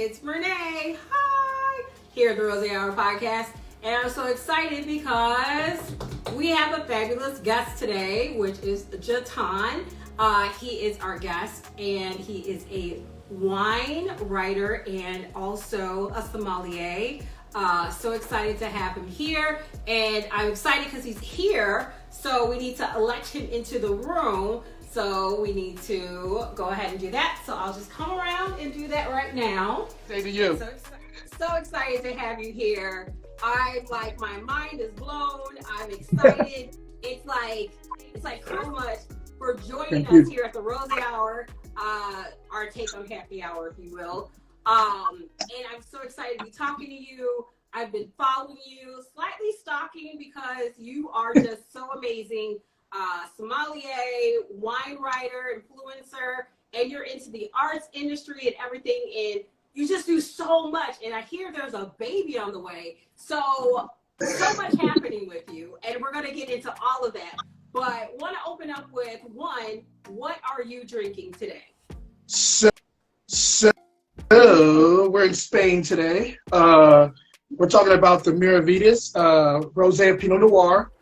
it's Renee. Hi! Here at the Rose Hour Podcast. And I'm so excited because we have a fabulous guest today, which is Jaton. He is our guest, and he is a wine writer and also a sommelier. So excited to have him here. And I'm excited because he's here. So we need to elect him into the room. So we need to go ahead and do that. So I'll just come around and do that right now. Say to you. So excited to have you here. My mind is blown. I'm excited. It's like so much for joining us here at the Rose Hour, our take on happy hour, if you will. And I'm so excited to be talking to you. I've been following you, slightly stalking because you are just so amazing. Sommelier, wine writer, influencer, and you're into the arts industry and everything, and you just do so much. And I hear there's a baby on the way, so much happening with you, and we're going to get into all of that. But want to open up with one, what are you drinking today? So we're in Spain today. We're talking about the Miravides Rosé Pinot Noir.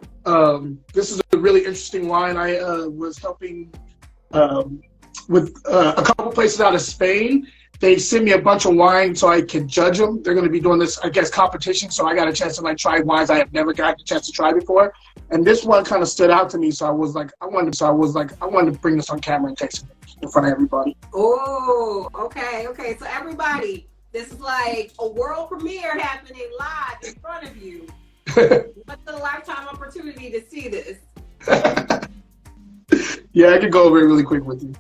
This is a really interesting wine. I was helping with a couple places out of Spain. They sent me a bunch of wine so I could judge them. They're going to be doing this, I guess, competition. So I got a chance to try wines I have never gotten a chance to try before. And this one kind of stood out to me. So I wanted to bring this on camera and taste it in front of everybody. Oh, okay. So everybody, this is like a world premiere happening live in front of you. What's a lifetime opportunity to see this? Yeah, I could go over it really quick with you.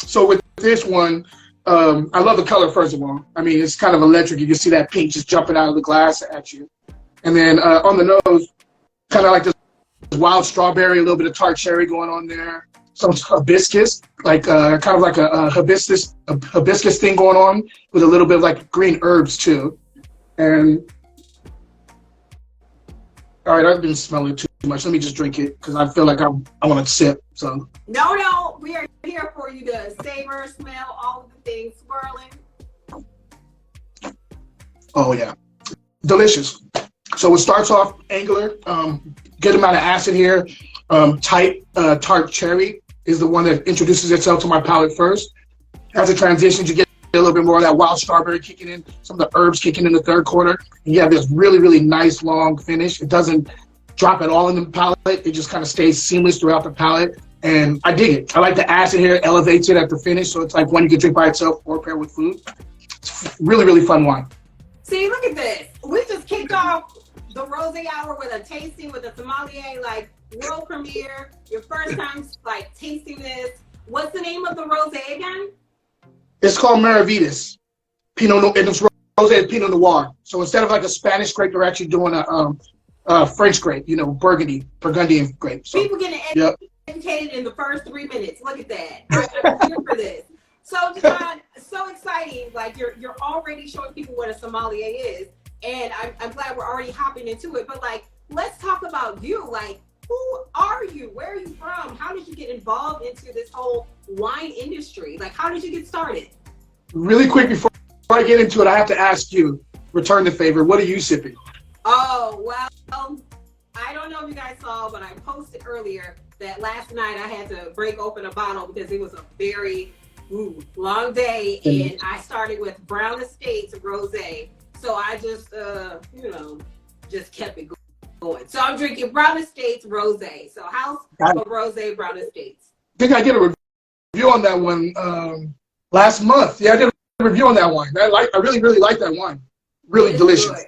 So with this one, I love the color, first of all. I mean, it's kind of electric. You can see that pink just jumping out of the glass at you. And then on the nose, kind of like this wild strawberry, a little bit of tart cherry going on there. Some hibiscus, kind of like a hibiscus thing going on with a little bit of like green herbs too. And all right, I've been smelling too much. Let me just drink it because I feel like I want to sip. So no, we are here for you to savor, smell, all of the things swirling. Oh yeah, delicious. So it starts off angular, good amount of acid here. Tight tart cherry is the one that introduces itself to my palate first. As it transitions, you get a little bit more of that wild strawberry kicking in, some of the herbs kicking in the third quarter. And you have this really, really nice long finish. It doesn't drop at all in the palate. It just kind of stays seamless throughout the palate. And I dig it. I like the acid here, it elevates it at the finish. So it's like one you can drink by itself or pair with food. It's really, really fun wine. See, look at this. We just kicked off the Rose Hour with a tasting with a sommelier, world premiere. Your first time tasting this. What's the name of the rosé again? It's called Miravides Pinot Noir, and it's rosé Pinot Noir. So instead of like a Spanish grape, they're actually doing a French grape, Burgundian grape. So, people getting educated in the first 3 minutes. Look at that. I'm here for this. So, John, so exciting. You're already showing people what a sommelier is, and I'm glad we're already hopping into it. But let's talk about you. Who are you? Where are you from? How did you get involved into this whole wine industry? How did you get started? Really quick before I get into it, I have to ask you, return the favor. What are you sipping? Oh, well, I don't know if you guys saw, but I posted earlier that last night I had to break open a bottle because it was a very long day, and I started with Brown Estates Rosé. So I just, just kept it going. So I'm drinking Brown Estates Rosé. So House of Rosé Brown Estates. I think I did a review on that one last month. Yeah, I did a review on that wine. I really, really like that wine. Really delicious. Good.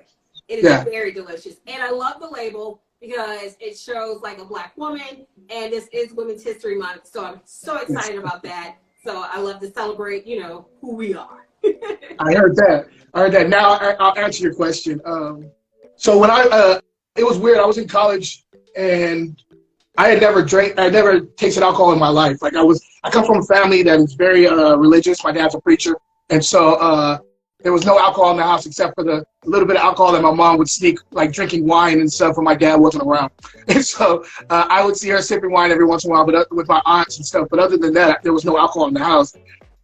It is very delicious. And I love the label because it shows a Black woman, and this is Women's History Month. So I'm so excited about that. So I love to celebrate, who we are. I heard that. Now I'll answer your question. So when it was weird. I was in college and I had never tasted alcohol in my life. I come from a family that is very religious. My dad's a preacher. And so there was no alcohol in the house except for the little bit of alcohol that my mom would sneak, drinking wine and stuff when my dad wasn't around. And so I would see her sipping wine every once in a while, but with my aunts and stuff. But other than that, there was no alcohol in the house.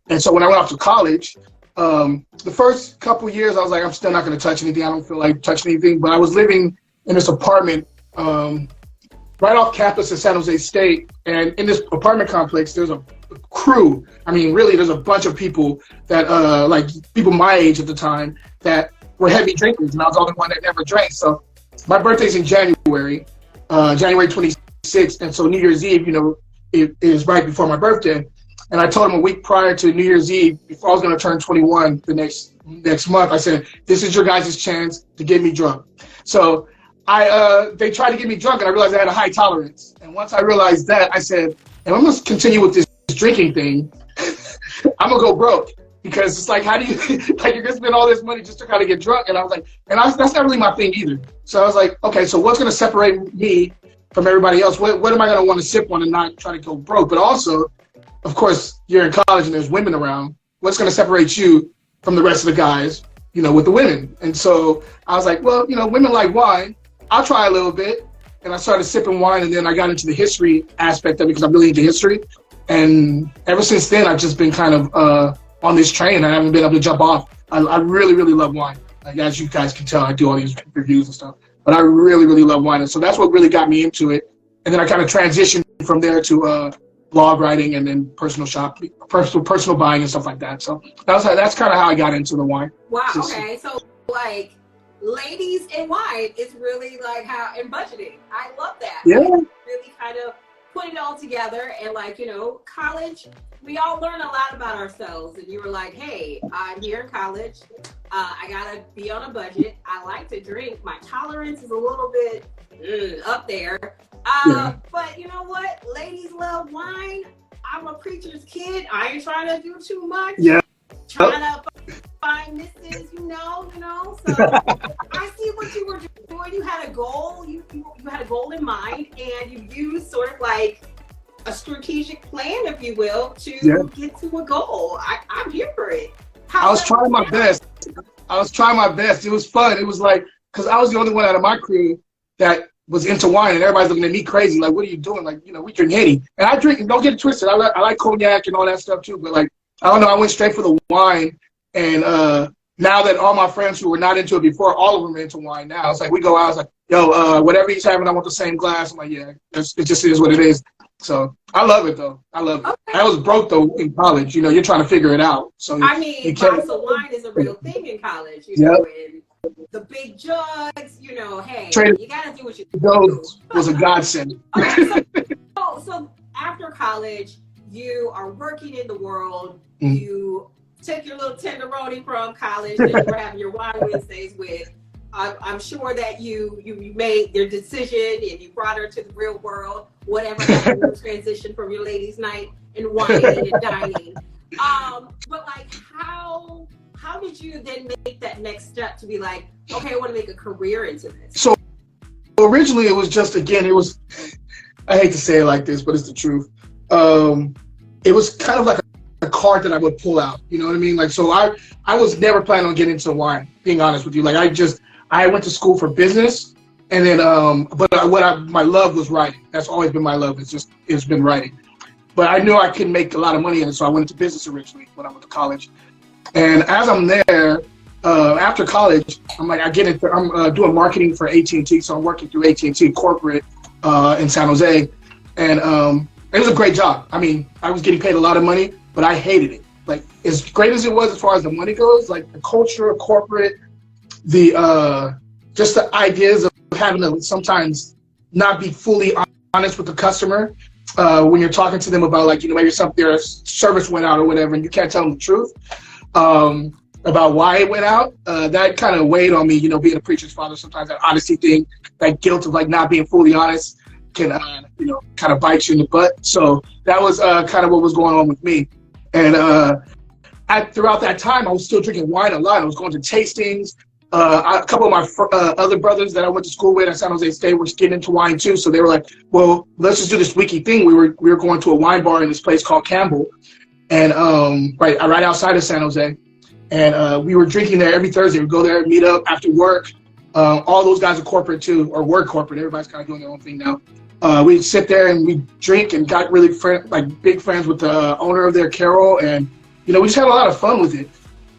And so when I went off to college, The first couple years, I was like, I'm still not going to touch anything. I don't feel like touching anything. But I was living in this apartment right off campus at San Jose State. And in this apartment complex, there's a crew. I mean, really, there's a bunch of people that, like people my age at the time, that were heavy drinkers. And I was the only one that never drank. So my birthday's in January, January 26th. And so New Year's Eve, you know, it is right before my birthday. And I told him a week prior to New Year's Eve, before I was going to turn 21 the next month, I said, this is your guys' chance to get me drunk. So they tried to get me drunk, and I realized I had a high tolerance. And once I realized that, I said, if I'm going to continue with this drinking thing, I'm going to go broke. Because it's like, how do you, like, you're going to spend all this money just to kind of get drunk? And I was like, that's not really my thing either. So I was like, okay, so what's going to separate me from everybody else? What am I going to want to sip on and not try to go broke? But also, of course, you're in college and there's women around. What's going to separate you from the rest of the guys, you know, with the women? And so I was like, well, you know, women like wine. I'll try a little bit. And I started sipping wine, and then I got into the history aspect of it because I'm really into history. And ever since then, I've just been kind of on this train, and I haven't been able to jump off. I really, really love wine. Like, as you guys can tell, I do all these reviews and stuff. But I really, really love wine. And so that's what really got me into it. And then I kind of transitioned from there to blog writing, and then personal buying and stuff like that. So that's kind of how I got into the wine. Wow. Okay. So like, ladies and wine is really like how, and budgeting. I love that. Yeah. Like, really kind of putting it all together, and like, you know, college, we all learn a lot about ourselves. And you were like, hey, I'm here in college. I gotta be on a budget. I like to drink. My tolerance is a little bit up there. But you know what? Ladies love wine. I'm a preacher's kid. I ain't trying to do too much. Yeah. Trying to find misses, you know. So I see what you were doing. You had a goal. You had a goal in mind, and you used sort of like a strategic plan, if you will, to get to a goal. I'm here for it. I was trying my best. It was fun. It was like, because I was the only one out of my crew that was into wine, and everybody's looking at me crazy, like, what are you doing? Like, you know, we drink Henny. And I drink, don't get it twisted, I like cognac and all that stuff too, but like, I don't know, I went straight for the wine. And now that all my friends who were not into it before, all of them are into wine now. It's like, we go out, it's like, yo, whatever he's having, I want the same glass. I'm like, yeah, it just is what it is. So I love it though. I love it. Okay. I was broke though in college. You know, you're trying to figure it out. So I mean, glass of wine is a real thing in college. You know, and the big jugs. You know, hey, you gotta do what you do. Was a godsend. Okay, so after college, you are working in the world. Mm-hmm. You took your little tenderoni from college that you were having your wine Wednesdays with. I'm sure that you made your decision and you brought her to the real world, whatever happened to transition from your ladies' night and wine and dining. But like, how did you then make that next step to be like, okay, I want to make a career into this? So originally it was just, again, I hate to say it like this, but it's the truth. It was kind of like a card that I would pull out, you know what I mean? Like, so I was never planning on getting into wine, being honest with you. Like, I went to school for business, and then, my love was writing. That's always been my love. It's been writing. But I knew I couldn't make a lot of money in it, so I went into business originally when I went to college. And as I'm there, after college, I'm doing marketing for AT&T, so I'm working through AT&T corporate in San Jose, and it was a great job. I mean, I was getting paid a lot of money, but I hated it. Like, as great as it was as far as the money goes, like the culture of corporate, just the ideas of having to sometimes not be fully honest with the customer when you're talking to them about, like, you know, maybe their service went out or whatever, and you can't tell them the truth about why it went out. That kind of weighed on me, you know, being a preacher's father. Sometimes that honesty thing, that guilt of like not being fully honest can, you know, kind of bite you in the butt. So that was kind of what was going on with me. And throughout that time, I was still drinking wine a lot. I was going to tastings. A couple of my other brothers that I went to school with at San Jose State were getting into wine too. So they were like, well, let's just do this wiki thing. We were going to a wine bar in this place called Campbell, and right outside of San Jose. And we were drinking there every Thursday. We'd go there, meet up after work. All those guys are corporate too, or were corporate. Everybody's kind of doing their own thing now. We'd sit there and we'd drink and got really big friends with the owner of their Carol. And, you know, we just had a lot of fun with it.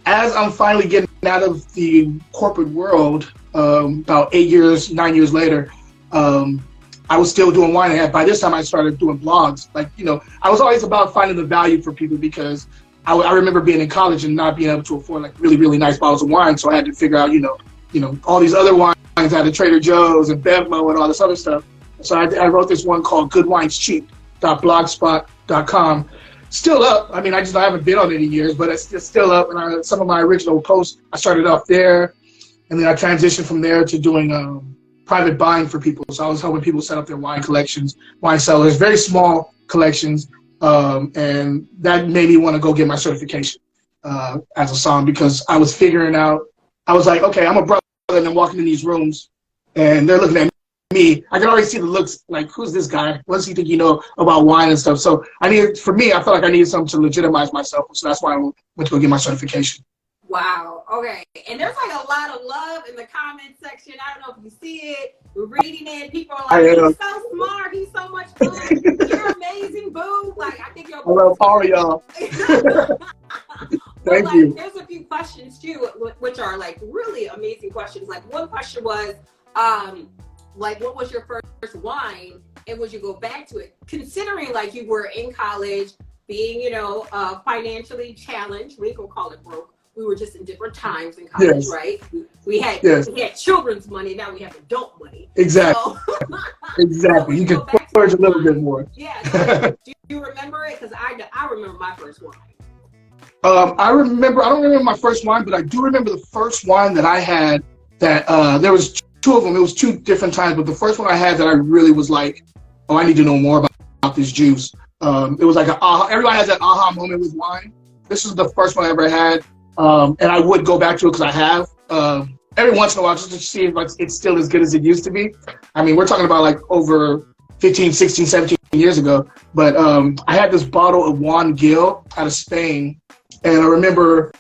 as I'm finally getting out of the corporate world, about 9 years later, I was still doing wine. And by this time, I started doing blogs. Like, I was always about finding the value for people because I remember being in college and not being able to afford like really, really nice bottles of wine. So I had to figure out, all these other wines out of Trader Joe's and Bevmo and all this other stuff. So I wrote this one called goodwinescheap.blogspot.com. Still up. I mean, I haven't been on it in years, but it's still up. And some of my original posts, I started off there, and then I transitioned from there to doing private buying for people. So I was helping people set up their wine collections, wine cellars, very small collections, and that made me want to go get my certification as a somm, because I was figuring out, I was like, okay, I'm a brother, and I'm walking in these rooms, and they're looking at me. I can already see the looks, like, who's this guy? What does he think about wine and stuff? So I felt like I needed something to legitimize myself. So that's why I went to go get my certification. Wow. Okay. And there's like a lot of love in the comment section. I don't know if you see it. We're reading it. People are like, he's so smart. He's so much fun. You're amazing, boo. Like, I think you're. I love all of y'all. Thank you. There's a few questions too, which are like really amazing questions. Like, one question was, like, what was your first wine, and would you go back to it? Considering like you were in college, being financially challenged, we ain't gonna call it broke. We were just in different times in college, right? We had children's money. Now we have adult money. Exactly. So, exactly. You can splurge a little bit more. Yeah. So, do you remember it? Because I remember my first wine. I don't remember my first wine, but I do remember the first wine that I had that there was two of them. It was two different times, but the first one I had that I really was like, oh, I need to know more about this juice. It was like everybody has that aha moment with wine. This is the first one I ever had. And I would go back to it because I have every once in a while just to see if it's still as good as it used to be. I mean, we're talking about like over 15, 16, 17 years ago. But I had this bottle of Juan Gil out of Spain, and I remember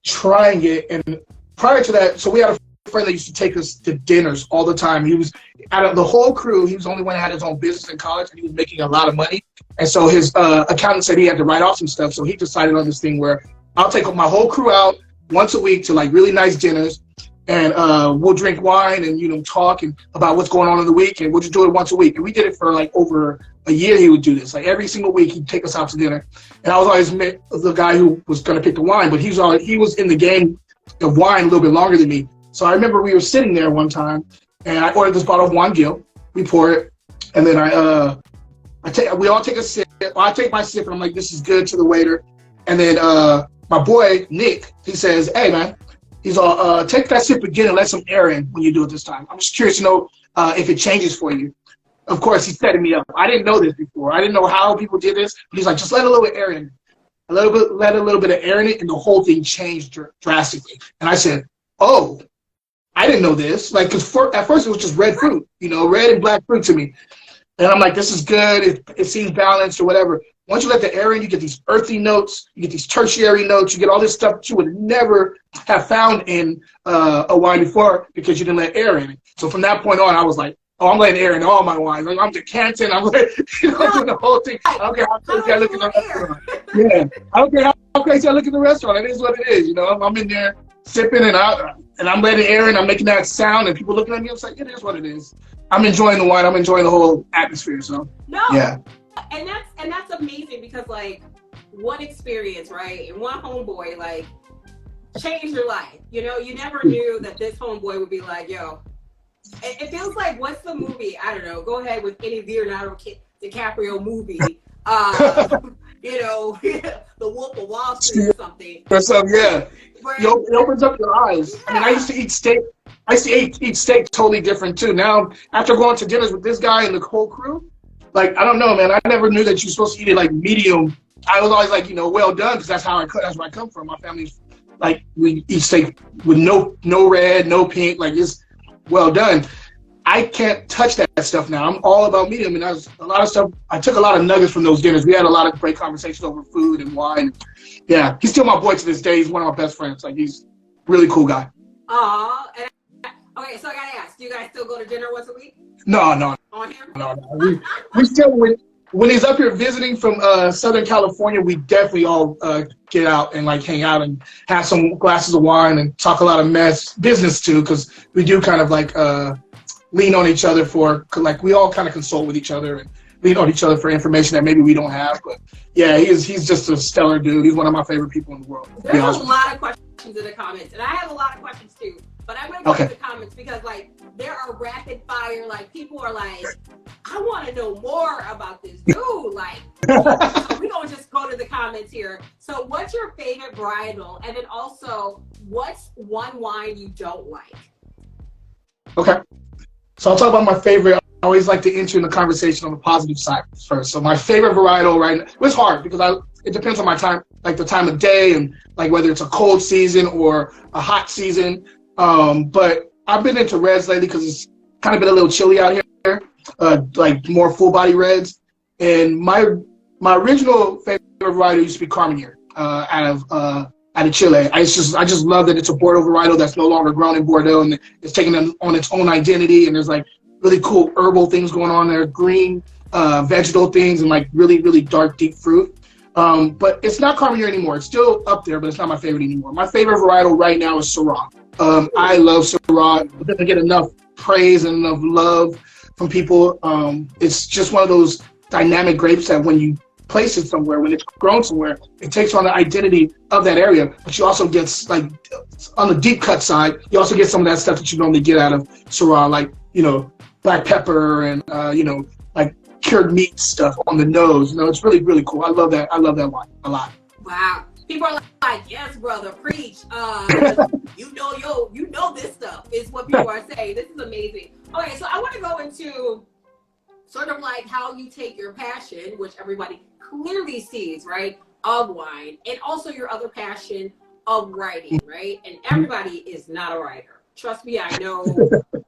trying it. And prior to that, so we had a friend that used to take us to dinners all the time. He was, out of the whole crew, he was the only one that had his own business in college, and he was making a lot of money. And so his accountant said he had to write off some stuff. So he decided on this thing where I'll take my whole crew out once a week to like really nice dinners, and we'll drink wine and talk about what's going on in the week, and we'll just do it once a week. And we did it for like over a year. He would do this like every single week. He'd take us out to dinner, and I was always the guy who was going to pick the wine, but he was in the game of wine a little bit longer than me. So I remember we were sitting there one time, and I ordered this bottle of Juan Gil. We pour it, and then we all take a sip. I take my sip, and I'm like, this is good, to the waiter, and then my boy, Nick, he says, hey, man, he's all, take that sip again and let some air in when you do it this time. I'm just curious to know if it changes for you. Of course, he's setting me up. I didn't know this before. I didn't know how people did this. But he's like, just let a little bit air in. Let a little bit of air in it, and the whole thing changed drastically. And I said, oh, I didn't know this. Like, because at first it was just red fruit, red and black fruit to me. And I'm like, this is good. It seems balanced or whatever. Once you let the air in, you get these earthy notes, you get these tertiary notes, you get all this stuff that you would never have found in a wine before because you didn't let air in it. So from that point on, I was like, oh, I'm letting air in all my wines. Like, I'm decanting, I'm doing the whole thing. I don't care how crazy I look in the restaurant. Yeah, I don't care how crazy I look in the restaurant. It is what it is. I'm in there sipping and I'm letting air in, I'm making that sound, and people looking at me, I'm like, it is what it is. I'm enjoying the wine, I'm enjoying the whole atmosphere, so. No. Yeah. And that's amazing because like one experience, right? And one homeboy like changed your life. You never knew that this homeboy would be like, yo. It feels like, what's the movie? I don't know. Go ahead with any Leonardo DiCaprio movie. The Wolf of Wall Street or something. Or something, yeah. It opens up your eyes. Yeah. I mean, I used to eat steak. I used to eat steak totally different too. Now, after going to dinners with this guy and the whole crew, like, I don't know, man. I never knew that you're supposed to eat it like medium. I was always like, well done, because that's where I come from. My family's like, we eat steak with no red, no pink, like it's well done. I can't touch that stuff now. I'm all about medium, and a lot of stuff. I took a lot of nuggets from those dinners. We had a lot of great conversations over food and wine. Yeah, he's still my boy to this day. He's one of my best friends. Like, he's a really cool guy. Okay, so I gotta ask, do you guys still go to dinner once a week? No. On him? No. We still when he's up here visiting from Southern California, we definitely all get out and like hang out and have some glasses of wine and talk a lot of business too, because we do kind of like lean on each other for, like, we all kind of consult with each other and lean on each other for information that maybe we don't have. But yeah, he's just a stellar dude. He's one of my favorite people in the world. There's a lot of questions in the comments, and I have a lot of questions too. But I'm gonna go to the comments because like there are rapid fire, like people are like, I want to know more about this dude. Like, so we're gonna just go to the comments here. So, what's your favorite varietal, and then also, what's one wine you don't like? Okay, so I'll talk about my favorite. I always like to enter in the conversation on the positive side first. So my favorite varietal right now, it's hard because it depends on my time, like the time of day and like whether it's a cold season or a hot season. But I've been into reds lately because it's kind of been a little chilly out here, like more full body reds. And my original favorite varietal used to be Carmenere out of Chile. I just love that it's a Bordeaux varietal that's no longer grown in Bordeaux and it's taking on its own identity. And there's like really cool herbal things going on there, green vegetal things, and like really, really dark, deep fruit. But it's not Carmenere anymore. It's still up there, but it's not my favorite anymore. My favorite varietal right now is Syrah. I love Syrah. It doesn't get enough praise and enough love from people. It's just one of those dynamic grapes that when you place it somewhere, when it's grown somewhere, it takes on the identity of that area. But you also get, like, on the deep cut side, you also get some of that stuff that you normally get out of Syrah, like, you know, black pepper and, you know, like cured meat stuff on the nose. You know, it's really, really cool. I love that wine a lot. Wow. People are like, yes, brother, preach. You know this stuff is what people are saying. This is amazing. Okay, so I want to go into sort of like how you take your passion, which everybody clearly sees, right, of wine, and also your other passion of writing, right? And everybody is not a writer. Trust me, I know.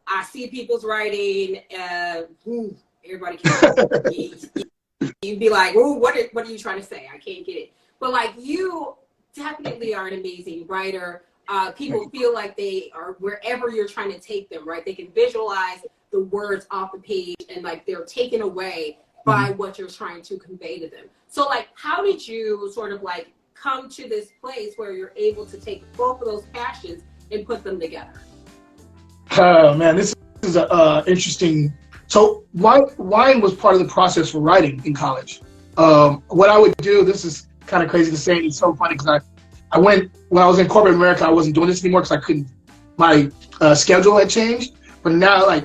I see people's writing. Everybody can. You'd be like, "Ooh, what are you trying to say? I can't get it." But like, you definitely are an amazing writer. People feel like they are wherever you're trying to take them, right? They can visualize the words off the page and like they're taken away by what you're trying to convey to them. So like, how did you sort of like come to this place where you're able to take both of those passions and put them together? Oh man, this is interesting. So wine was part of the process for writing in college. What I would do, this is kind of crazy to say, it's so funny because when I was in corporate America, I wasn't doing this anymore because I couldn't, my schedule had changed. But now, like,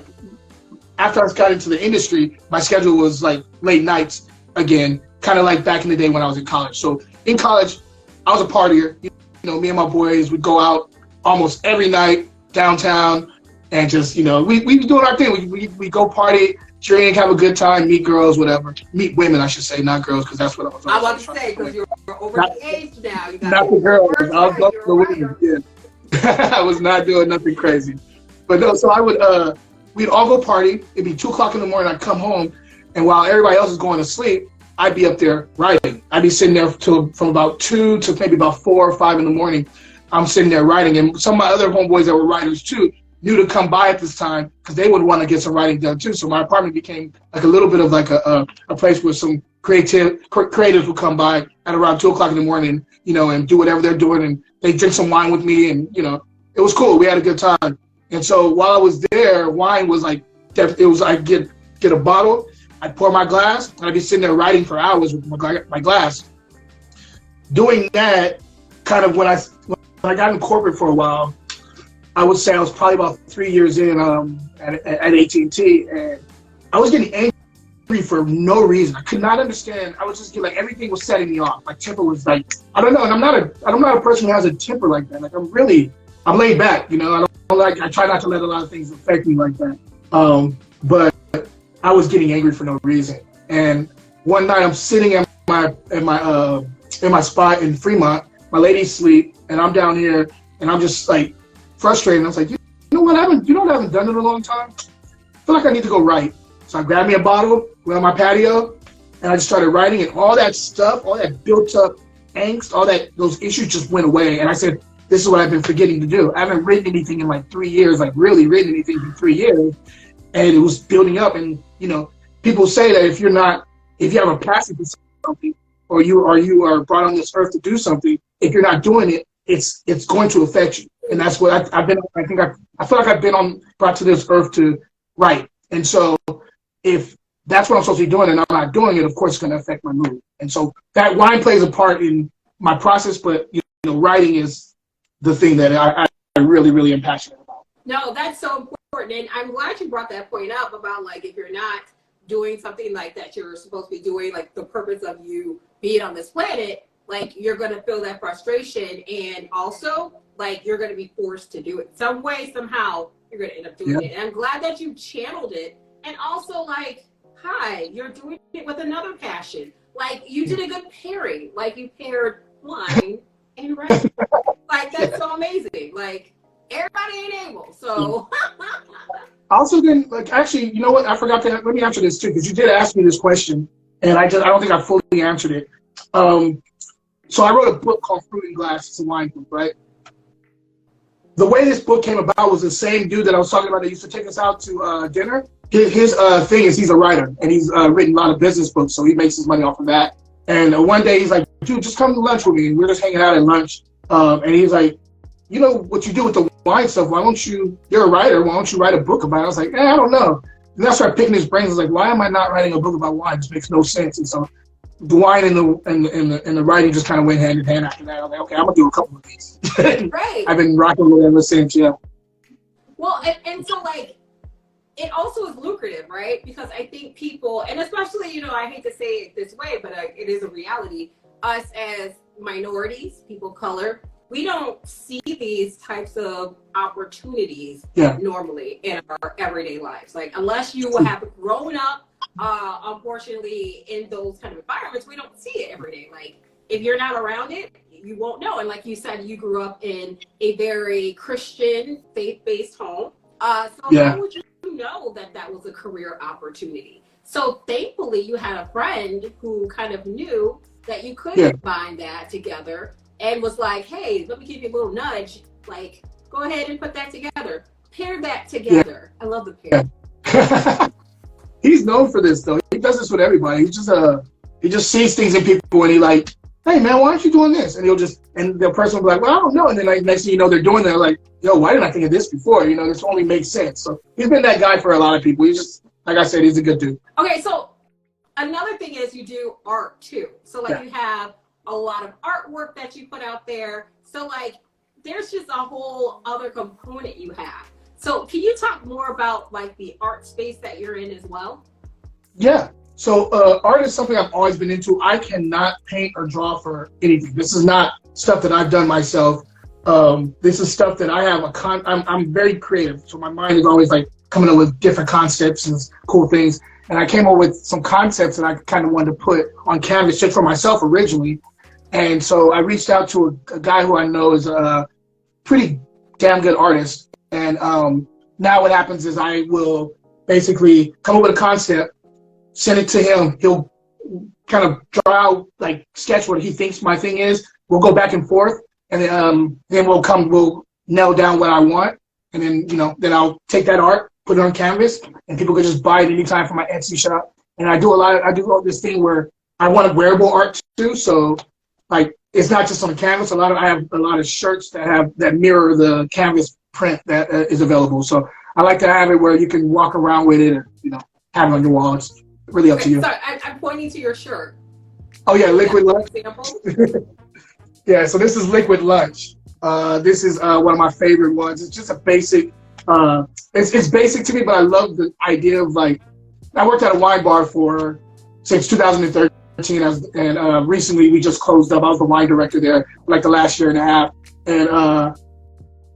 after I got into the industry, my schedule was like late nights again, kind of like back in the day when I was in college. So in college, I was a partier. You know, me and my boys would go out almost every night downtown and just, you know, we was doing our thing. We go party, drink, have a good time, meet girls, whatever. Meet women, I should say, not girls, because that's what I was. I was about to say, because you're over the age now. You got not the girls. I was going for the women. Yeah. I was not doing nothing crazy. But no, so I would, we'd all go party. It'd be 2:00 in the morning. I'd come home, and while everybody else is going to sleep, I'd be up there writing. I'd be sitting there from about 2 to maybe about 4 or 5 in the morning. I'm sitting there writing, and some of my other homeboys that were writers too knew to come by at this time because they would want to get some writing done too. So my apartment became like a little bit of like a place where some creatives would come by at around 2:00 in the morning, you know, and do whatever they're doing, and they drink some wine with me, and you know, it was cool. We had a good time. And so while I was there, wine was like, it was, I'd get a bottle, I'd pour my glass, and I'd be sitting there writing for hours with my glass. Doing that, kind of when I got in corporate for a while, I would say I was probably about 3 years in at AT&T, and I was getting angry for no reason. I could not understand. I was just getting, like, everything was setting me off. My temper was like, I don't know, and I'm not a person who has a temper like that. Like, I'm laid back, you know. I try not to let a lot of things affect me like that. But I was getting angry for no reason. And one night I'm sitting at my spot in Fremont. My lady's asleep, and I'm down here, and I'm just like frustrated. I was like, you know what? I haven't done it in a long time. I feel like I need to go write. So I grabbed me a bottle, went on my patio, and I just started writing. And all that stuff, all that built up angst, those issues just went away. And I said, this is what I've been forgetting to do. I haven't written anything in like 3 years, like really written anything in 3 years. And it was building up. And, you know, people say that if you're not if you have a passion for something, or you are brought on this earth to do something, if you're not doing it, it's going to affect you. And that's what I've been. I feel like I've been brought to this earth to write. And so if that's what I'm supposed to be doing and I'm not doing it, of course it's going to affect my mood. And so that wine plays a part in my process, but writing is the thing that I really, really am passionate about. No, that's so important. And I'm glad you brought that point up about like, if you're not doing something like that you're supposed to be doing, like the purpose of you being on this planet, like you're going to feel that frustration, and also like you're going to be forced to do it some way, somehow you're going to end up doing it. And I'm glad that you channeled it. And also like, hi, you're doing it with another passion. Like you did a good pairing, like you paired wine and writing. Like that's so amazing. Like everybody ain't able, so. Also, then, like, actually, you know what? I forgot to let me answer this too, because you did ask me this question, and I don't think I fully answered it. So I wrote a book called Fruit and Glass. It's a wine book, right? The way this book came about was the same dude that I was talking about that used to take us out to dinner. His thing is he's a writer, and he's written a lot of business books, so he makes his money off of that. And one day he's like, dude, just come to lunch with me. And we're just hanging out at lunch. And he's like, you know what you do with the wine stuff, you're a writer, why don't you write a book about it? I was like, I don't know. And I started picking his brains. I was like, why am I not writing a book about wine? This makes no sense. And so the wine and the writing just kind of went hand in hand after that. I was like, okay, I'm gonna do a couple of these. Right. I've been rocking with it ever since, yeah. Well, and so like, it also is lucrative, right? Because I think people, and especially, I hate to say it this way, but it is a reality, us as minorities, people of color, we don't see these types of opportunities normally in our everyday lives. Like, unless you have grown up, unfortunately, in those kind of environments, we don't see it every day. Like, if you're not around it, you won't know. And like you said, you grew up in a very Christian, faith-based home. So how would you know that that was a career opportunity? So thankfully, you had a friend who kind of knew that you could combine that together and was like, hey, let me give you a little nudge. Like, go ahead and put that together. Pair that together. I love the pair. He's known for this, though. He does this with everybody. He just sees things in people and he like, hey, man, why aren't you doing this? And the person will be like, well, I don't know. And then like, next thing you know, they're doing that. Like, yo, why didn't I think of this before? This only makes sense. So he's been that guy for a lot of people. He's just, like I said, he's a good dude. Okay, so another thing is you do art too. So like you have a lot of artwork that you put out there. So like there's just a whole other component you have. So can you talk more about like the art space that you're in as well? Yeah. So art is something I've always been into. I cannot paint or draw for anything. This is not stuff that I've done myself. This is stuff that I have I'm very creative. So my mind is always like coming up with different concepts and cool things. And I came up with some concepts that I kind of wanted to put on canvas just for myself originally. And so I reached out to a guy who I know is a pretty damn good artist. And now what happens is I will basically come up with a concept, send it to him. He'll kind of draw out, like sketch what he thinks my thing is. We'll go back and forth. And then we'll nail down what I want. And then, then I'll take that art, put it on canvas, and people can just buy it anytime from my Etsy shop. And I do all this thing where I want wearable art too. So like, it's not just on the canvas. I have a lot of shirts that mirror the canvas print that is available. So I like to have it where you can walk around with it and, have it on your wall. It's really up to you. Sorry, I'm pointing to your shirt. Oh yeah, Liquid Lunch. Yeah, so this is Liquid Lunch. This is one of my favorite ones. It's just a basic, it's basic to me, but I love the idea of like, I worked at a wine bar since 2013, and recently we just closed up. I was the wine director there like the last year and a half. And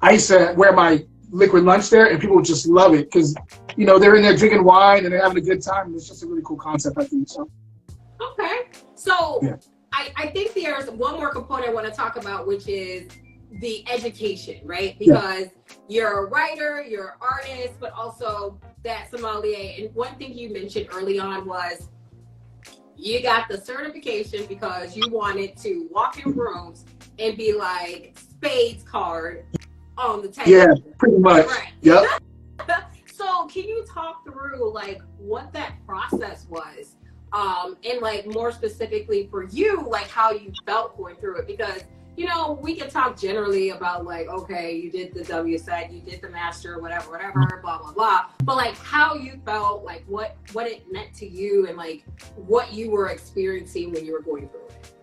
I used to wear my Liquid Lunch there, and people would just love it because, they're in there drinking wine and they're having a good time. And it's just a really cool concept, I think. So. Okay. So yeah. I think there's one more component I want to talk about, which is the education, right? Because you're a writer, you're an artist, but also that sommelier. And one thing you mentioned early on was you got the certification because you wanted to walk in rooms and be like spades card on the table. Yeah, pretty much. Right. Yep. So can you talk through like what that process was and like more specifically for you, like how you felt going through it, because you know, we can talk generally about like, okay, you did the WSET, you did the master, whatever, blah, blah, blah. But like how you felt, like what it meant to you and like what you were experiencing when you were going through it.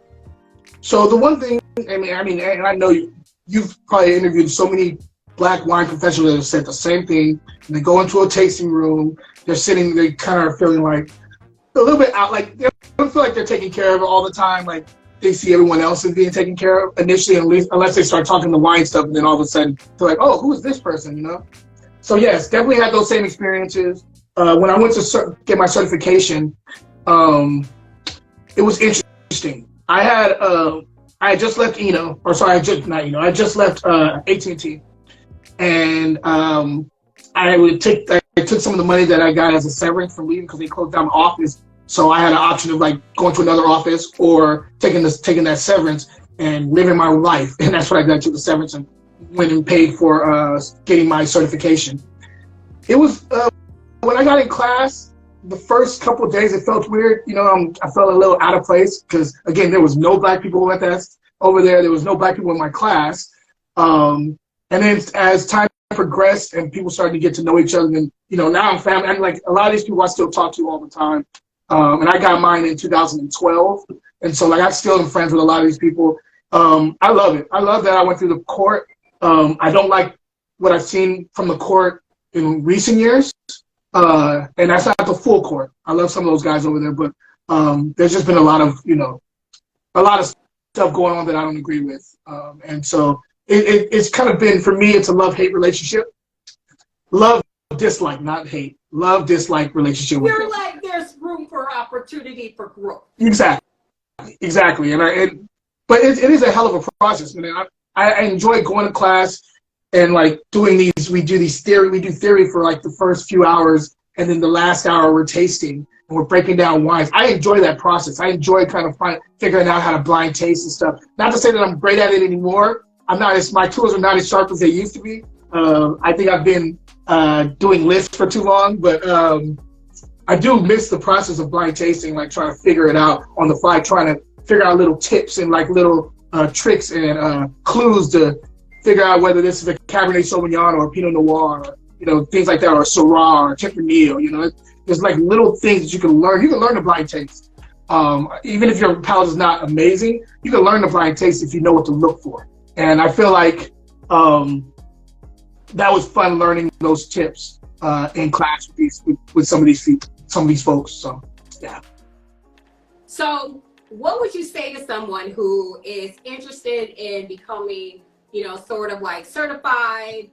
So the one thing, I mean, and I know you've probably interviewed so many Black wine professionals that have said the same thing. And they go into a tasting room, they're sitting, they kind of feeling like a little bit out, like they don't feel like they're taking care of it all the time. Like they see everyone else is being taken care of initially, unless they start talking the wine stuff, and then all of a sudden they're like, oh, who is this person, you know? So yes, definitely had those same experiences. When I went to get my certification, it was interesting. I had just left I just left AT&T, and I took some of the money that I got as a severance from leaving because they closed down the office. So I had an option of like going to another office or taking that severance and living my life. And that's what I did. Took the severance and went and paid for getting my certification. It was when I got in class, the first couple of days it felt weird. You know, I felt a little out of place because again, there was no Black people at that over there. There was no Black people in my class. And then as time progressed and people started to get to know each other, and you know, now I'm family. And like a lot of these people I still talk to all the time. And I got mine in 2012. And so like I still am friends with a lot of these people. I love it. I love that I went through the court. I don't like what I've seen from the court in recent years. And that's not the full court. I love some of those guys over there, but there's just been a lot of stuff going on that I don't agree with. And so it's kind of been, for me, it's a love-hate relationship. Love, dislike, not hate. Love, dislike relationship with You're like, there's room for opportunity for growth. Exactly. But it is a hell of a process. I enjoy going to class and like doing these. We do theory for like the first few hours, and then the last hour we're tasting and we're breaking down wines. I enjoy that process. I enjoy kind of figuring out how to blind taste and stuff. Not to say that I'm great at it anymore. My tools are not as sharp as they used to be. I think I've been doing lists for too long, but I do miss the process of blind tasting, like trying to figure it out on the fly, trying to figure out little tips and like little tricks and clues to figure out whether this is a Cabernet Sauvignon or a Pinot Noir, or, you know, things like that, or a Syrah or a Tempranillo. You know, there's like little things that you can learn. You can learn to blind taste. Even if your palate is not amazing, you can learn to blind taste if you know what to look for. And I feel like that was fun learning those tips in class with some of these folks. So, yeah. So what would you say to someone who is interested in becoming, you know, sort of like certified,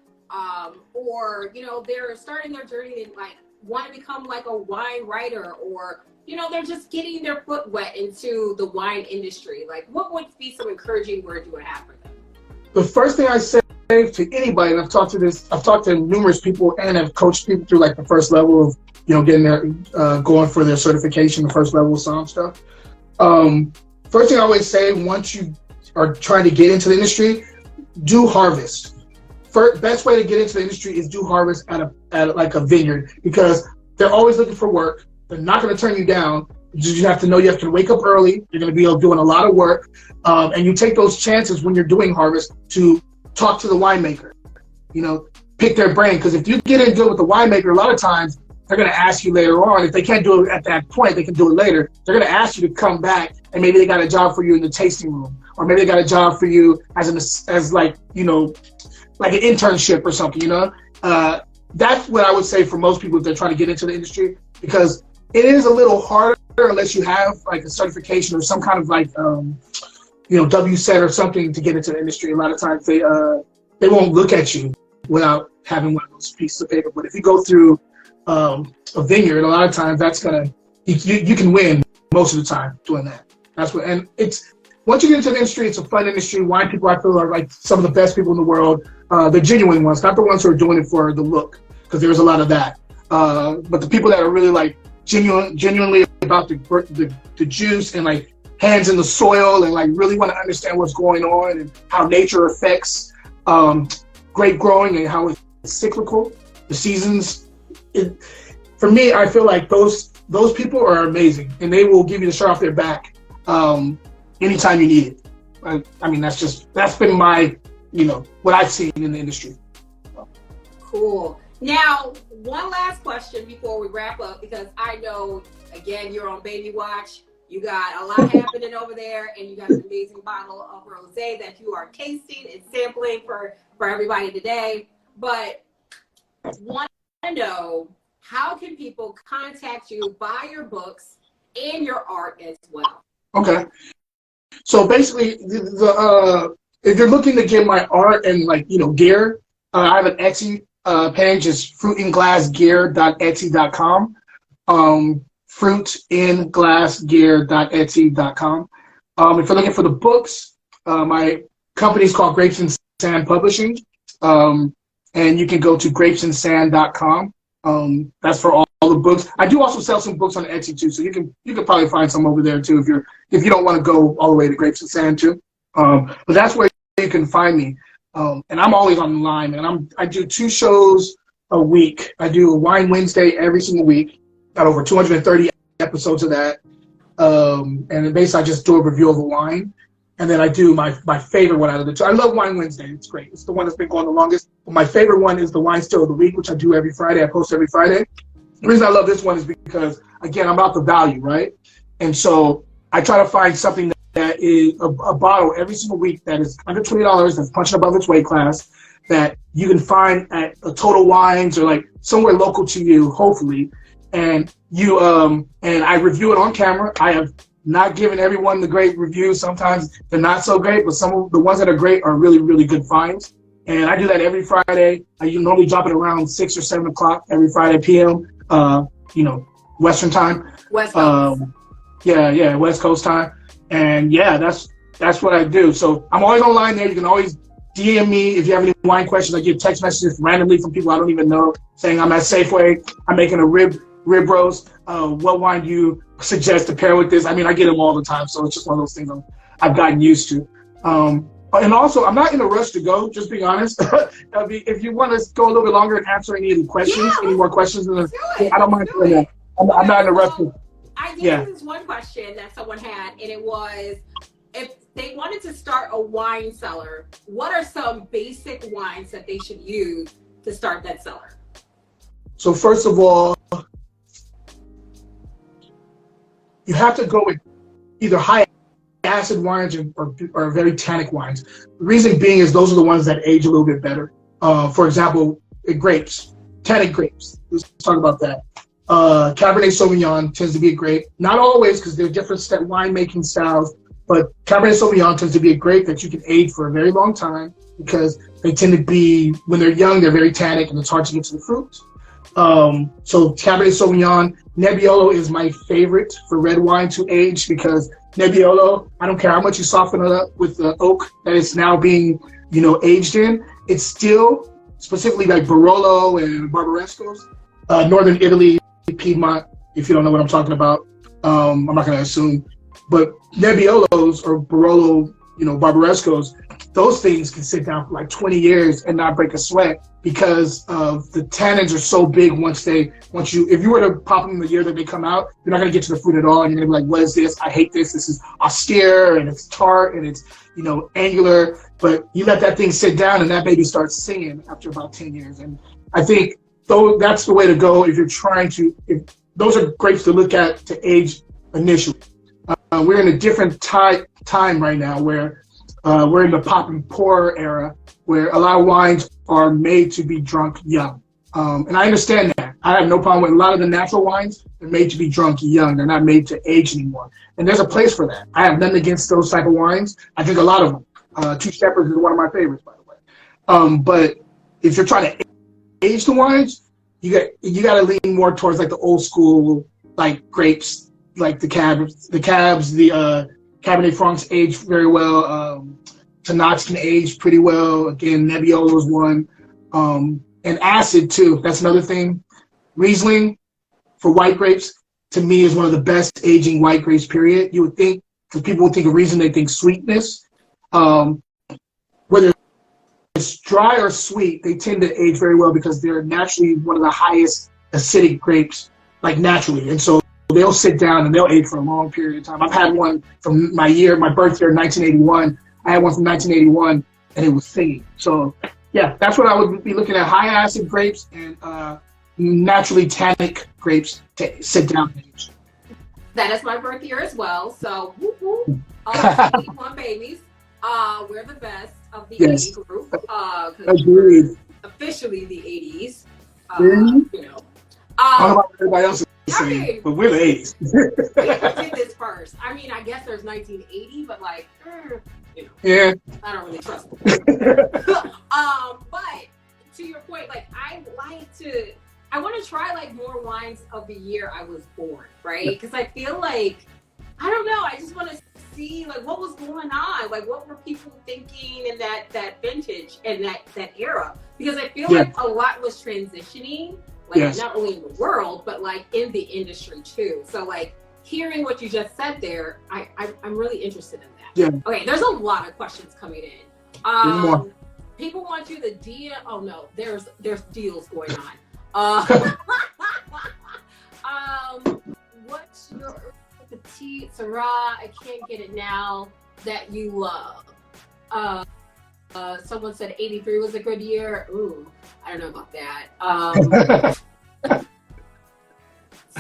or, you know, they're starting their journey and like want to become like a wine writer, or, you know, they're just getting their foot wet into the wine industry? Like, what would be some encouraging words you would have for them? The first thing I say to anybody, and I've talked to numerous people and have coached people through like the first level of, you know, getting their, going for their certification, the first level of some stuff. First thing I always say, once you are trying to get into the industry, do harvest. Best way to get into the industry is do harvest at like a vineyard, because they're always looking for work. They're not going to turn you down. You have to know you have to wake up early. You're going to be doing a lot of work. And you take those chances when you're doing harvest to talk to the winemaker, you know, pick their brain. Because if you get into it with the winemaker, a lot of times they're going to ask you later on. If they can't do it at that point, they can do it later. They're going to ask you to come back, and maybe they got a job for you in the tasting room, or maybe they got a job for you as like, you know, like an internship or something, you know. That's what I would say for most people if they're trying to get into the industry, because it is a little harder unless you have like a certification or some kind of like, you know, WSET or something to get into the industry. A lot of times they won't look at you without having one of those pieces of paper. But if you go through a vineyard, a lot of times that's you can win most of the time doing that. And it's, once you get into the industry, it's a fun industry. Wine people, I feel, are like some of the best people in the world. The genuine ones, not the ones who are doing it for the look, because there's a lot of that. But the people that are really like genuinely about the juice and like hands in the soil and like really want to understand what's going on and how nature affects grape growing and how it's cyclical, the seasons. For me, I feel like those those people are amazing, and they will give you the shirt off their back anytime you need it. I mean, that's been my, what I've seen in the industry. Cool. Now, one last question before we wrap up, because I know, again, you're on Baby Watch. You got a lot happening over there, and you got an amazing bottle of rosé that you are tasting and sampling for everybody today. But want to know, how can people contact you, buy your books and your art as well? Okay. So basically, if you're looking to get my art and gear, I have an Etsy page. It's fruitandglassgear.etsy.com. Fruitandglassgear.etsy.com. If you're looking for the books, my company is called Grapes and Sand Publishing, and you can go to grapesandsand.com. That's for all the books. I do also sell some books on Etsy too, so you can probably find some over there too if you don't want to go all the way to Grapes and Sand too. But that's where you can find me. And I'm always online, and I do 2 shows a week. I do a Wine Wednesday every single week. Got over 230 episodes of that. And basically I just do a review of a wine. And then I do my favorite one out of the 2. I love Wine Wednesday. It's great. It's the one that's been going the longest. But my favorite one is the Wine Still of the Week, which I do every Friday. I post every Friday. The reason I love this one is because, again, I'm about the value, right? And so I try to find something that is a bottle every single week that is under $20, that's punching above its weight class, that you can find at a Total Wines or somewhere local to you, hopefully. And and I review it on camera. I have not given everyone the great reviews. Sometimes they're not so great, but some of the ones that are great are really, really good finds. And I do that every Friday. I normally drop it around 6 or 7 o'clock every Friday p.m. Western time. West Coast. West Coast time. And that's what I do. So I'm always online there. You can always DM me if you have any wine questions. I get text messages randomly from people I don't even know saying I'm at Safeway. I'm making a rib roast. What wine do you suggest to pair with this? I mean, I get them all the time, so it's just one of those things I've gotten used to. And also, I'm not in a rush to go, just being honest. If you want to go a little bit longer and answer any questions, any more questions, I don't mind doing that. I'm not in a rush to. I did this one question that someone had, and it was, if they wanted to start a wine cellar, what are some basic wines that they should use to start that cellar? So first of all, you have to go with either high acid wines or very tannic wines. The reason being is those are the ones that age a little bit better. For example, grapes, tannic grapes. Let's talk about that. Cabernet Sauvignon tends to be a grape. Not always, because there are different winemaking styles, but Cabernet Sauvignon tends to be a grape that you can age for a very long time because they tend to be, when they're young, they're very tannic and it's hard to get to the fruit. So Cabernet Sauvignon, Nebbiolo is my favorite for red wine to age because Nebbiolo, I don't care how much you soften it up with the oak that it's now being, aged in, it's still specifically like Barolo and Barbarescos, Northern Italy, Piedmont, if you don't know what I'm talking about. I'm not going to assume, but Nebbiolos or Barolo, Barbarescos, those things can sit down for like 20 years and not break a sweat because of the tannins are so big if you were to pop them the year that they come out, you're not going to get to the fruit at all. And you're going to be like, what is this? I hate this. This is austere and it's tart and it's, angular. But you let that thing sit down and that baby starts singing after about 10 years. And I think that's the way to go if you're trying to, if those are grapes to look at to age initially. We're in a different time right now where we're in the pop and pour era where a lot of wines are made to be drunk young. And I understand that. I have no problem with a lot of the natural wines. They're made to be drunk young. They're not made to age anymore. And there's a place for that. I have nothing against those type of wines. I drink a lot of them. Two Shepherds is one of my favorites, by the way. But if you're trying to age the wines, you got to lean more towards like the old school, like grapes, like the Cabs, the Cabernet Francs age very well. Tannats can age pretty well. Again, Nebbiolo is one. And acid too, that's another thing. Riesling for white grapes, to me, is one of the best aging white grapes, period. You would think, because people would think of Riesling, they think sweetness. Whether it's dry or sweet, they tend to age very well because they're naturally one of the highest acidic grapes, like naturally. And so they'll sit down and they'll age for a long period of time. I've had one from my birth year, 1981. I had one from 1981, and it was singing. So, yeah, that's what I would be looking at: high acid grapes and naturally tannic grapes to sit down and age. That is my birth year as well. So, whoop, whoop. All 81 babies. We're the best of the 80 group. We're officially the 80s. You know. I don't know about everybody else is saying, but we're the 80s. We did this first. I mean, I guess there's 1980, but like, you know, yeah, I don't really trust them. But to your point, like, I want to try like more wines of the year I was born, right? Because I feel like, I don't know, I just want to see like what was going on, like what were people thinking in that vintage and that era, because I feel like a lot was transitioning, like not only in the world but like in the industry too. So like hearing what you just said there, I'm really interested in that. Okay, there's a lot of questions coming in. People want you to DM. Oh no, there's deals going on. What's your petite Syrah, I can't get it now, that you love? Someone said 83 was a good year. Ooh, I don't know about that.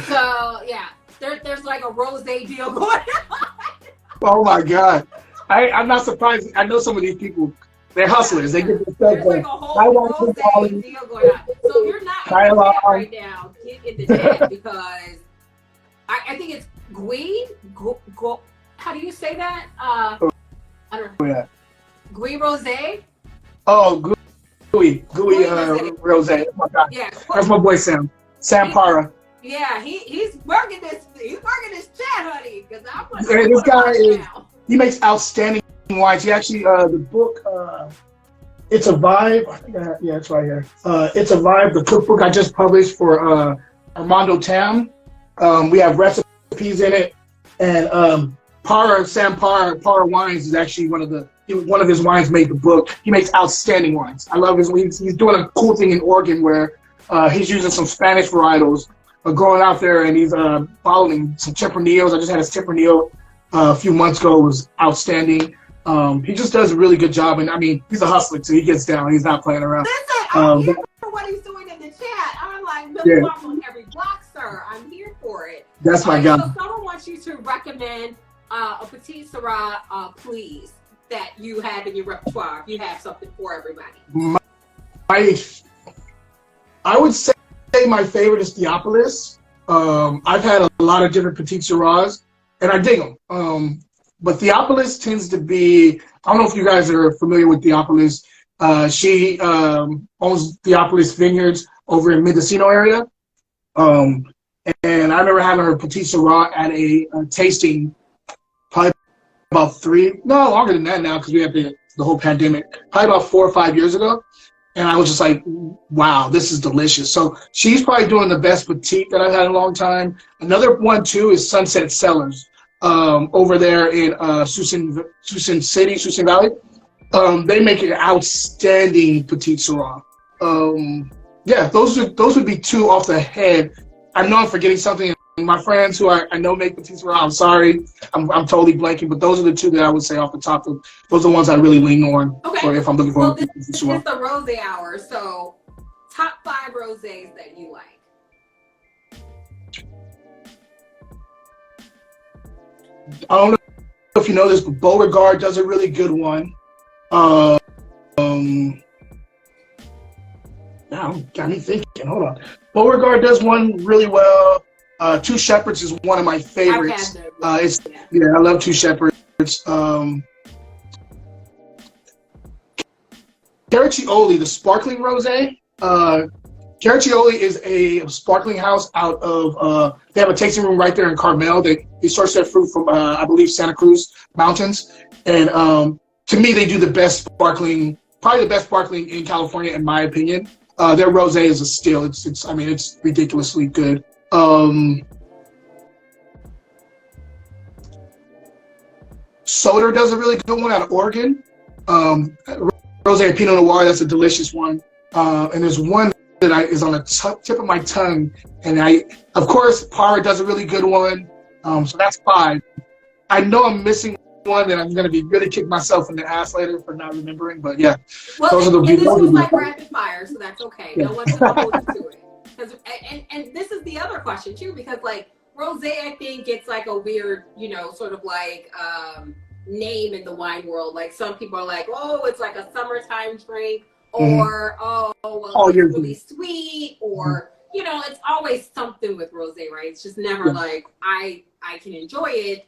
So yeah, there's like a rosé deal going on. Oh my God, I'm not surprised. I know some of these people. They're hustlers. They get this stuff. There's like a whole rosé deal going on. So if you're not in the chat right now, get in the chat, because I think it's Gui. How do you say that? I don't know. Yeah. Gui Rosé. Oh, Gui Rosé. Oh my God. Yeah. That's my boy Sam Para. Yeah, he's working this chat, honey. Because I want this guy he makes outstanding wines. He actually the book It's a Vibe. I think it's right here. It's a Vibe, the cookbook I just published for Armando Tam. We have recipes in it, and Sam Para Wines is actually one of his wines made the book. He makes outstanding wines. I love his. He's doing a cool thing in Oregon where he's using some Spanish varietals, going out there and he's bottling some Tempranillos. I just had his Tempranillo a few months ago. It was outstanding. He just does a really good job, and I mean, he's a hustler too. He gets down. He's not playing around. Listen, I'm here for what he's doing in the chat. I'm like, Billy Walk on every block, sir. I'm here for it. That's my guy. So someone wants you to recommend a petite Syrah, please, that you have in your repertoire. If you have something for everybody. I would say my favorite is Theopolis. I've had a lot of different petite Syrahs, and I dig them. But Theopolis tends to be, I don't know if you guys are familiar with Theopolis. She owns Theopolis Vineyards over in Mendocino area. And I remember having her petite Syrah at a tasting probably about longer than that now, because we have the whole pandemic, probably about 4 or 5 years ago. And I was just like, wow, this is delicious. So she's probably doing the best petite that I've had in a long time. Another one too is Sunset Cellars. Over there in Suisun Valley. They make an outstanding petite Syrah. Yeah, those would be two off the head. I know I'm forgetting something. My friends who I know make petite Syrah, I'm sorry, I'm totally blanking, but those are the two that I would say off the top. Those are the ones I really lean on. Okay. If I'm looking for this is the rosé hour. So, top 5 rosés that you like. I don't know if you know this, but Beauregard does a really good one. Now got me thinking. Hold on. Beauregard does one really well. Two Shepherds is one of my favorites. I love Two Shepherds. Caraccioli, the sparkling rosé. Caraccioli is a sparkling house out of, they have a tasting room right there in Carmel. They source their fruit from, I believe, Santa Cruz Mountains. And to me, they do the best sparkling, probably the best sparkling in California, in my opinion. Their rosé is a steal. It's ridiculously good. Soder does a really good one out of Oregon. Rosé and Pinot Noir, that's a delicious one. And there's one is on the tip of my tongue, and of course, Par does a really good one, so that's 5. I know I'm missing one, and I'm going to be really kick myself in the ass later for not remembering, but yeah. Well, those are the and this was like rapid fire, so that's okay. Yeah. No one's going to hold you to it. And this is the other question, too, because, like, rosé, I think, gets, like, a weird, sort of, like, name in the wine world. Like, some people are like, oh, it's like a summertime drink, or, well, it's really sweet, or, it's always something with rosé, right? It's just never like, I can enjoy it,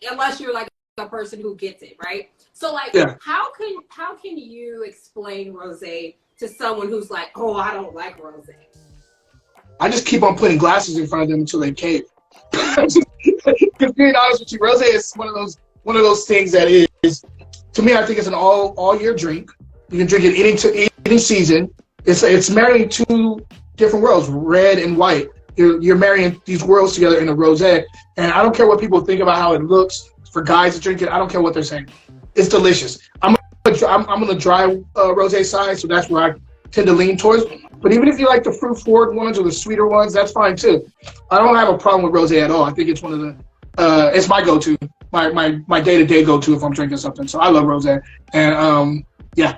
unless you're, like, a person who gets it, right? So, like, how can you explain rosé to someone who's like, oh, I don't like rosé? I just keep on putting glasses in front of them until they cave. Because being honest with you, rosé is one of those things that is, to me, I think it's an all year drink. You can drink it any season. It's marrying 2 different worlds, red and white. You're marrying these worlds together in a rosé, and I don't care what people think about how it looks. For guys to drink it, I don't care what they're saying. It's delicious. I'm on the dry rosé side, so that's where I tend to lean towards. But even if you like the fruit forward ones or the sweeter ones, that's fine too. I don't have a problem with rosé at all. I think it's one of the it's my go-to, my day-to-day go-to if I'm drinking something. So I love rosé, and yeah.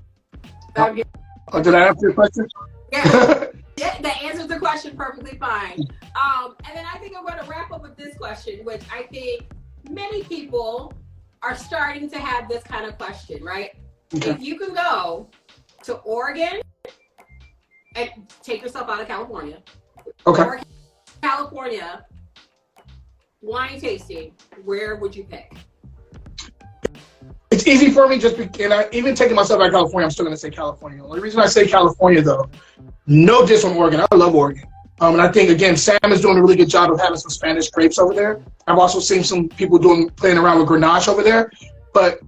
Did I answer your question? Yeah. Yeah, that answers the question perfectly fine. And then I think I'm going to wrap up with this question, which I think many people are starting to have this kind of question, right? Okay. If you can go to Oregon and take yourself out of California, Oregon, California, wine tasting, where would you pick? It's easy for me even taking myself out of California, I'm still going to say California. The only reason I say California, though, no diss on Oregon. I love Oregon. And I think, again, Sam is doing a really good job of having some Spanish grapes over there. I've also seen some people playing around with Grenache over there. But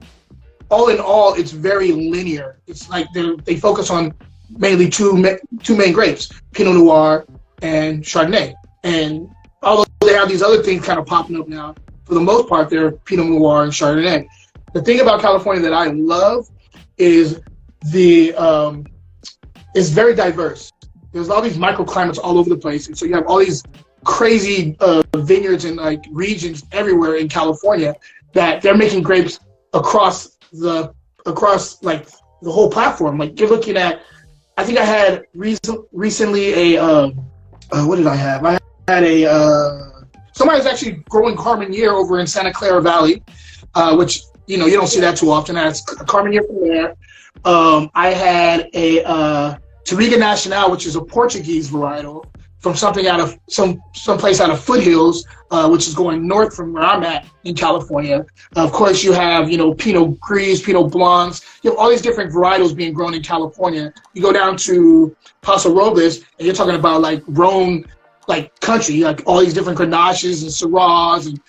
all in all, it's very linear. It's like they focus on mainly two main grapes, Pinot Noir and Chardonnay. And although they have these other things kind of popping up now, for the most part, they're Pinot Noir and Chardonnay. The thing about California that I love is it's very diverse. There's all these microclimates all over the place, and so you have all these crazy vineyards and like regions everywhere in California that they're making grapes across like the whole platform. Like you're looking at, I think I had recently what did I have? I had somebody's actually growing Carmenere over in Santa Clara Valley, which you don't see that too often. I had a Carmenere from there. I had a Touriga Nacional, which is a Portuguese varietal from something out of someplace out of foothills, which is going north from where I'm at in California. Of course, you have Pinot Gris, Pinot Blancs. You have all these different varietals being grown in California. You go down to Paso Robles, and you're talking about like Rhone, like country, like all these different Grenaches and Syrahs, and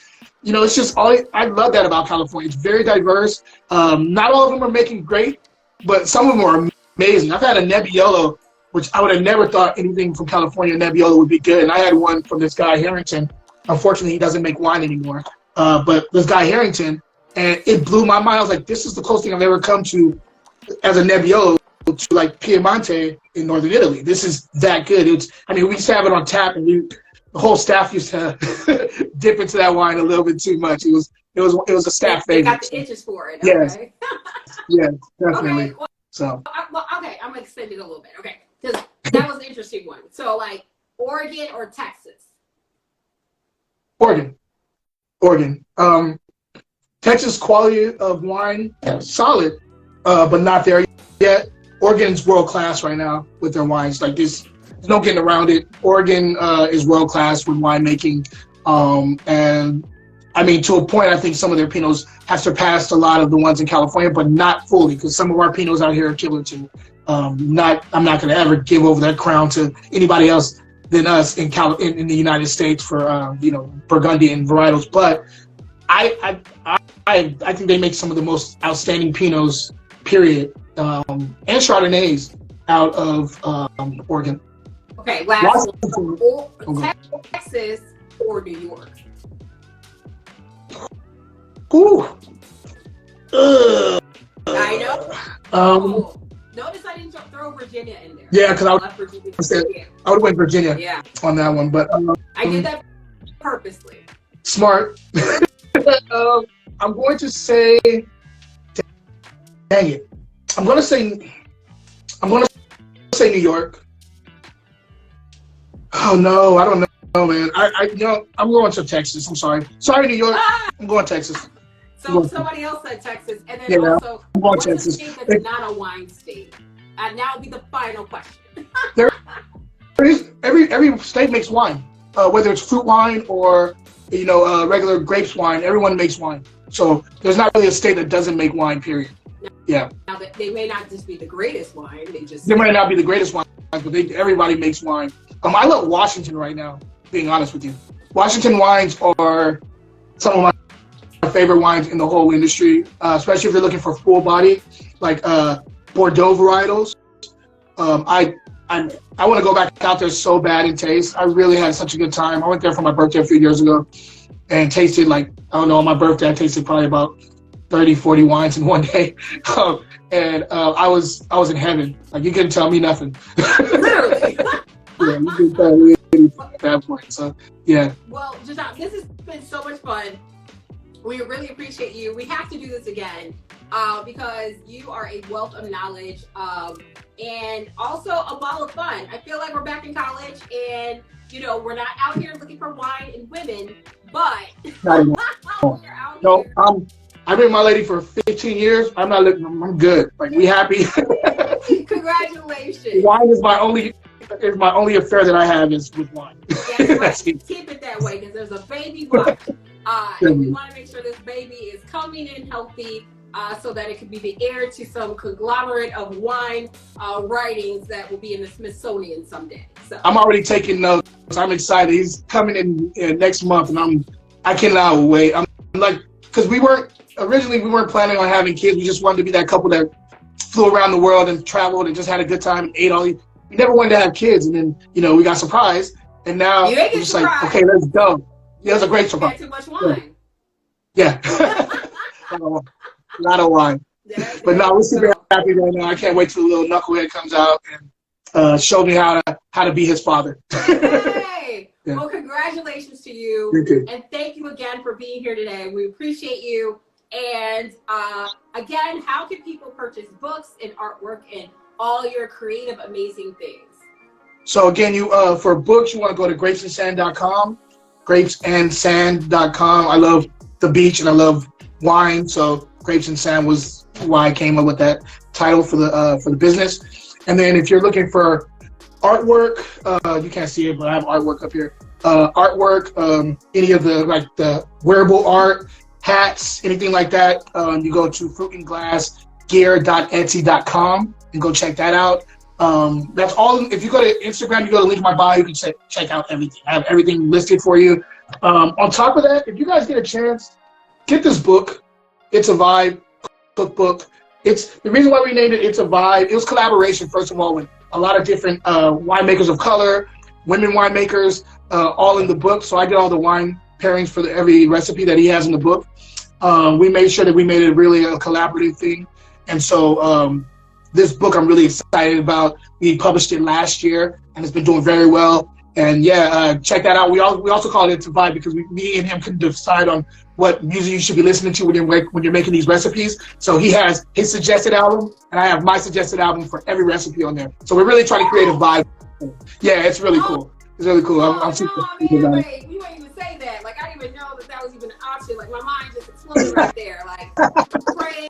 it's just I love that about California. It's very diverse. Not all of them are making great, but some of them are amazing. I've had a Nebbiolo, which I would have never thought anything from California Nebbiolo would be good. And I had one from this guy Harrington. Unfortunately, he doesn't make wine anymore. But this guy Harrington, and it blew my mind. I was like, this is the closest thing I've ever come to as a Nebbiolo to like Piemonte in northern Italy. This is that good. We used to have it on tap, and the whole staff used to dip into that wine a little bit too much. It was a staff favorite. They got the itches for it. Yes. Okay. Yeah, definitely. Okay, well, so. Okay, I'm gonna extend it a little bit. Okay, because that was an interesting one. So, like, Oregon or Texas? Oregon. Texas quality of wine, solid, but not there yet. Oregon's world class right now with their wines. Like there's no getting around it. Oregon is world class with winemaking, and to a point, I think some of their Pinots have surpassed a lot of the ones in California, but not fully, because some of our Pinots out here are killer too. I'm not going to ever give over that crown to anybody else than us in the United States for Burgundian varietals. But I think they make some of the most outstanding Pinots, period, and Chardonnays out of Oregon. Okay, last one. Texas or New York? Ooh. I know. Notice I I didn't throw Virginia in there. Yeah, because I would went Virginia on that one, but I did that purposely. Smart. I'm going to say, dang it. I'm going to say New York. Oh no, I don't know, man. I'm going to Texas. I'm sorry. Sorry, New York. I'm going to Texas. So somebody else said Texas, and then also, what's a state that's not a wine state? And now will be the final question. Every state makes wine, whether it's fruit wine or regular grapes wine. Everyone makes wine, so there's not really a state that doesn't make wine. Period. Yeah. Now they may not just be the greatest wine. They might not be the greatest wine, but everybody makes wine. I love Washington right now. Being honest with you, Washington wines are some of my favorite wines in the whole industry, especially if you're looking for full body, like Bordeaux varietals. I want to go back out there so bad and taste. I really had such a good time. I went there for my birthday a few years ago and tasted on my birthday, I tasted probably about 30, 40 wines in one day. And I was in heaven. Like, you couldn't tell me nothing. Literally. Yeah, you couldn't tell me anything at that point. So, yeah. Well, Jaton, this has been so much fun. We really appreciate you. We have to do this again because you are a wealth of knowledge and also a ball of fun. I feel like we're back in college and, we're not out here looking for wine and women, but we're out here. I've been with my lady for 15 years. I'm good. Like, we happy. Congratulations. Wine is my only affair that I have is with wine. Yes, right. Keep it that way because there's a baby boy. And we want to make sure this baby is coming in healthy so that it could be the heir to some conglomerate of wine writings that will be in the Smithsonian someday. So I'm already taking notes. I'm excited. He's coming in next month, and I cannot wait. I'm like, because we weren't planning on having kids. We just wanted to be that couple that flew around the world and traveled and just had a good time and ate all these. We never wanted to have kids, and then we got surprised, and now we're just like, okay, let's go. Yeah, it was a great surprise. Too much wine. Yeah. A lot of wine. But no, we're super happy right now. I can't wait till the little knucklehead comes out and show me how to be his father. Hey! Yeah. Well, congratulations to you. Thank you. And thank you again for being here today. We appreciate you. And again, how can people purchase books and artwork and all your creative, amazing things? So again, for books, you want to go to grapesandsand.com. grapesandsand.com. I love the beach and I love wine, so Grapes and Sand was why I came up with that title for the business. And then if you're looking for artwork, you can't see it, but I have artwork up here. Artwork, any of the wearable art, hats, anything like that, you go to fruitandglassgear.etsy.com and go check that out. That's all. If you go to Instagram, you go to link in my bio, you can check out everything. I have everything listed for you. On top of that, if you guys get a chance, get this book. It's a vibe cookbook. It's the reason why we named it It's a Vibe. It was collaboration, first of all, with a lot of different winemakers of color, women winemakers, all in the book. So I did all the wine pairings for every recipe that he has in the book. We made sure that we made it really a collaborative thing. And so this book I'm really excited about. We published it last year, and it's been doing very well. And yeah, check that out. We also call it It's a Vibe because me and him couldn't decide on what music you should be listening to when you're making these recipes. So he has his suggested album, and I have my suggested album for every recipe on there. So we're really trying to create a vibe. Yeah, it's really cool. It's really cool. I'm super excited about it. You didn't even say that. Like, I didn't even know that was even an option. Like, my mind just exploded right there. Like, brain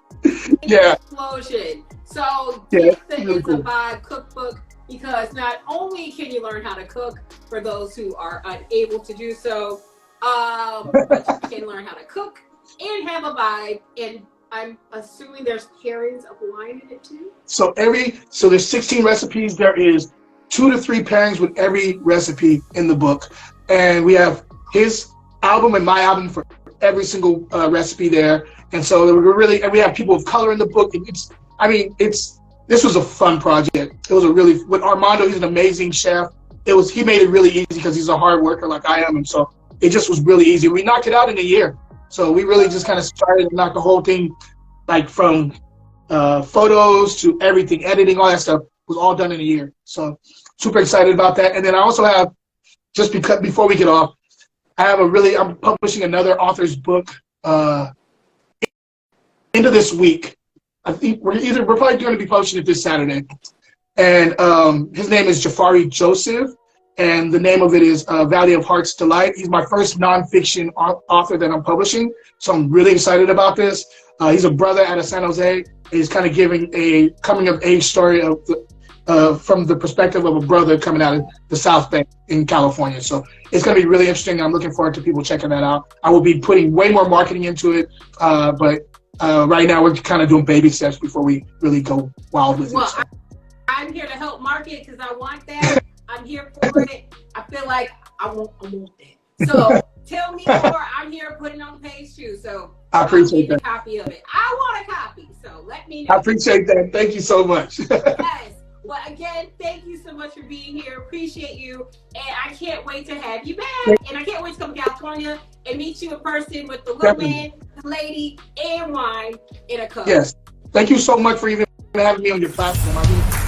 explosion. So get the It's a Vibe cookbook, because not only can you learn how to cook for those who are unable to do so, but you can learn how to cook and have a vibe. And I'm assuming there's pairings of wine in it too. So there's 16 recipes. There is 2 to 3 pairings with every recipe in the book, and we have his album and my album for every single recipe there. And so we have people of color in the book. And this was a fun project. It was with Armando, he's an amazing chef. He made it really easy because he's a hard worker like I am. And so it just was really easy. We knocked it out in a year. So we really just kind of started and knocked the whole thing like from photos to everything, editing, all that stuff was all done in a year. So super excited about that. And then I also have, just because before we get off, I'm publishing another author's book into this week. I think we're probably going to be publishing it this Saturday. And his name is Jafari Joseph, and the name of it is Valley of Heart's Delight. He's my first nonfiction author that I'm publishing, so I'm really excited about this. He's a brother out of San Jose. He's kind of giving a coming-of-age story from the perspective of a brother coming out of the South Bay in California. So it's going to be really interesting. I'm looking forward to people checking that out. I will be putting way more marketing into it, but right now we're kind of doing baby steps before we really go wild with it. So. I'm here to help market because I want that. I'm here for it. I feel like I want that. So tell me more. I'm here putting on the page too. So I appreciate that. A copy of it. I want a copy. So let me know. I appreciate that. Thank you so much. Yes. Well, again, thank you so much for being here. Appreciate you. And I can't wait to have you back. And I can't wait to come to California and meet you in person with the little man, the lady, and wine in a cup. Yes. Thank you so much for even having me on your platform.